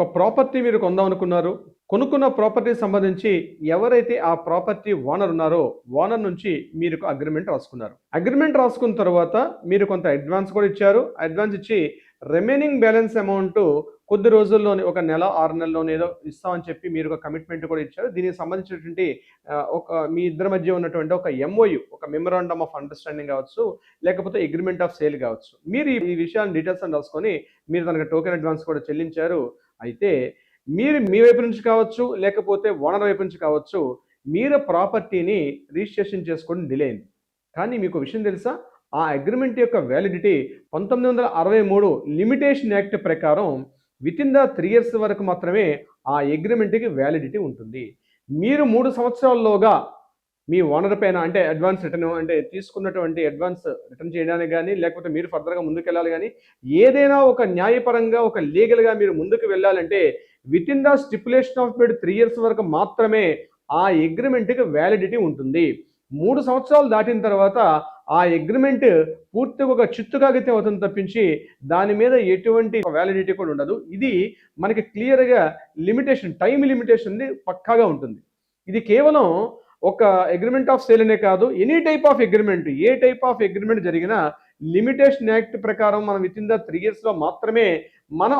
ఒక ప్రాపర్టీ మీరు కొందాం అనుకున్నారు. కొనుక్కున్న ప్రాపర్టీకి సంబంధించి ఎవరైతే ఆ ప్రాపర్టీ ఓనర్ ఉన్నారో, ఓనర్ నుంచి మీరు ఒక అగ్రీమెంట్ రాసుకున్నారు. అగ్రీమెంట్ రాసుకున్న తర్వాత మీరు కొంత అడ్వాన్స్ కూడా ఇచ్చారు. అడ్వాన్స్ ఇచ్చి రిమైనింగ్ బ్యాలెన్స్ అమౌంట్ కొద్ది రోజుల్లోనే ఒక నెల, 6 నెలల్లోనే ఏదో ఇస్తామని చెప్పి మీరు ఒక కమిట్మెంట్ కూడా ఇచ్చారు. దీనికి సంబంధించినటువంటి మీ ఇద్దరి మధ్య ఉన్నటువంటి ఒక ఎంఓయు, ఒక మెమరాండమ్ ఆఫ్ అండర్‌స్టాండింగ్ కావచ్చు, లేకపోతే అగ్రీమెంట్ ఆఫ్ సేల్ కావచ్చు. మీరు ఈ విషయాన్ని డీటెయిల్స్ అని రాసుకొని మీరు తనకి టోకెన్ అడ్వాన్స్ కూడా చెల్లించారు. అయితే మీరు మీ వైపు నుంచి కావచ్చు, లేకపోతే ఓనర్ వైపు నుంచి కావచ్చు, మీరు ప్రాపర్టీని రిజిస్ట్రేషన్ చేసుకోవడం డిలే అయింది. కానీ మీకు విషయం తెలుసా? ఆ అగ్రీమెంట్ యొక్క వ్యాలిడిటీ 1963 లిమిటేషన్ యాక్ట్ ప్రకారం వితిన్ ద 3 ఇయర్స్ వరకు మాత్రమే ఆ అగ్రీమెంట్‌కి వ్యాలిడిటీ ఉంటుంది. మీరు 3 సంవత్సరాల్లోగా మీ ఓనర్ పైన అంటే అడ్వాన్స్ రిటర్న్ అంటే తీసుకున్నటువంటి అడ్వాన్స్ రిటర్న్ చేయడానికి గానీ, లేకపోతే మీరు ఫర్దర్‌గా ముందుకెళ్ళాలి గానీ, ఏదైనా ఒక న్యాయపరంగా, ఒక లీగల్‌గా మీరు ముందుకు వెళ్ళాలంటే within the stipulation of period 3 years వరకు మాత్రమే ఆ అగ్రీమెంట్‌కి వ్యాలిడిటీ ఉంటుంది. 3 సంవత్సరాలు దాటిన తర్వాత ఆ అగ్రీమెంట్ పూర్తిగా ఒక చిత్తు కాగితం అవుతుంది తప్పించి దాని మీద ఎటువంటి వ్యాలిడిటీ కూడా ఉండదు. ఇది మనకి క్లియర్‌గా టైమ్ లిమిటేషన్ పక్కాగా ఉంటుంది. ఇది కేవలం ఒక అగ్రీమెంట్ ఆఫ్ సేల్ అనే కాదు, any type of agreement, A type of agreement జరిగినా లిమిటేషన్ యాక్ట్ ప్రకారం మనం వితిన్ ద 3 ఇయర్స్‌లో మాత్రమే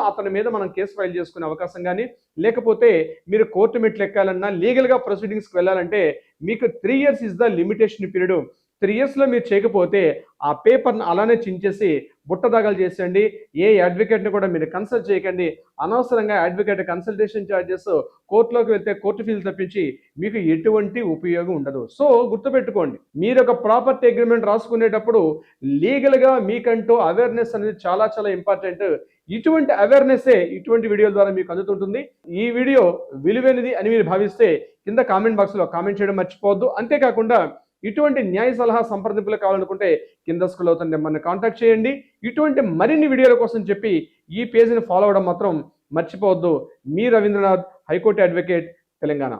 అతని మీద కేసు ఫైల్ చేసుకునే అవకాశం కానీ, లేకపోతే మీరు కోర్టు మెట్లు ఎక్కాలన్నా, లీగల్‌గా ప్రొసీడింగ్స్‌కి వెళ్ళాలంటే మీకు 3 years is the limitation period. 3 ఇయర్స్‌లో మీరు చేయకపోతే ఆ పేపర్‌ని అలానే చించేసి బుట్టదాఖలు చేసేయండి. ఏ అడ్వకేట్‌ని కూడా మీరు కన్సల్ట్ చేయకండి. అనవసరంగా అడ్వకేట్ కన్సల్టేషన్ చార్జెస్, కోర్టులోకి వెళ్తే కోర్టు ఫీజులు తప్పించి మీకు ఎటువంటి ఉపయోగం ఉండదు. సో గుర్తుపెట్టుకోండి, మీరు ఒక ప్రాపర్టీ అగ్రీమెంట్ రాసుకునేటప్పుడు లీగల్‌గా మీకంటూ అవేర్‌నెస్ అనేది చాలా చాలా ఇంపార్టెంట్. ఇటువంటి అవేర్‌నెస్సే ఇటువంటి వీడియోల ద్వారా మీకు అందుతుంటుంది. ఈ వీడియో విలువైనది అని మీరు భావిస్తే కింద కామెంట్ బాక్స్‌లో కామెంట్ చేయడం మర్చిపోవద్దు. అంతేకాకుండా ఇటువంటి న్యాయ సలహా సంప్రదింపులు కావాలనుకుంటే కింద స్క్రోల్ అవుతున్న నెంబర్ని కాంటాక్ట్ చేయండి. ఇటువంటి మరిన్ని వీడియోల కోసం చెప్పి ఈ పేజీని ఫాలో అవ్వడం మాత్రం మర్చిపోవద్దు. మీ రవీంద్రనాథ్, హైకోర్టు అడ్వకేట్, తెలంగాణ.